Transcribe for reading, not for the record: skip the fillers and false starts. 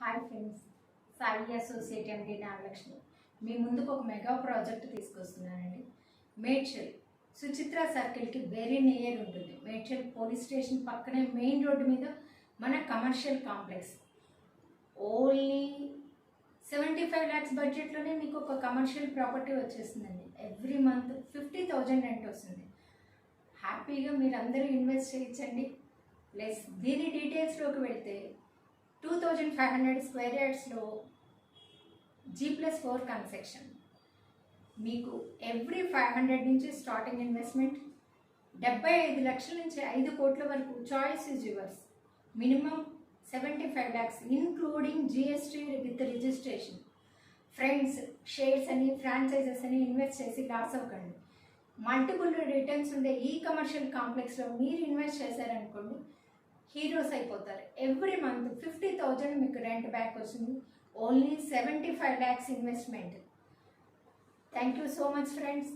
Hi friends, Sai associate MD Nagalakshmi మీ ముందుకు ఒక మెగా ప్రాజెక్ట్ తీసుకొస్తున్నానండి. మేడ్చల్ సుచిత్ర సర్కిల్కి వెరీ నియర్ ఉంటుంది. మేడ్చల్ పోలీస్ స్టేషన్ పక్కనే మెయిన్ రోడ్డు మీద మన కమర్షియల్ కాంప్లెక్స్. ఓన్లీ 75 lakhs బడ్జెట్లోనే మీకు ఒక కమర్షియల్ ప్రాపర్టీ వచ్చేస్తుందండి. ఎవ్రీ మంత్ 50,000 రెంట్ వస్తుంది. హ్యాపీగా మీరు అందరూ ఇన్వెస్ట్ చేయించండి. ప్లస్ దీని డీటెయిల్స్లోకి వెళ్తే 2500 స్క్వేర్ యార్డ్స్లో G+4 కన్స్ట్రక్షన్. మీకు ఎవ్రీ 500 నుంచి స్టార్టింగ్ ఇన్వెస్ట్మెంట్, 75 లక్షల నుంచి 5 కోట్ల వరకు choice is yours. Minimum 75 lakhs including GST with registration. Friends, shares అని ఫ్రాంచైజెస్ అని ఇన్వెస్ట్ చేసి లాస్ అవ్వకండి. మల్టిపుల్ రిటర్న్స్ ఉండే ఈ కమర్షియల్ కాంప్లెక్స్లో మీరు ఇన్వెస్ట్ చేశారనుకోండి, హీరోస్ అయిపోతారు. ఎవ్రీ మంత్ 50,000 మీకు రెంట్ బ్యాక్ వస్తుంది. Only 75 lakhs investment. Thank you so much friends.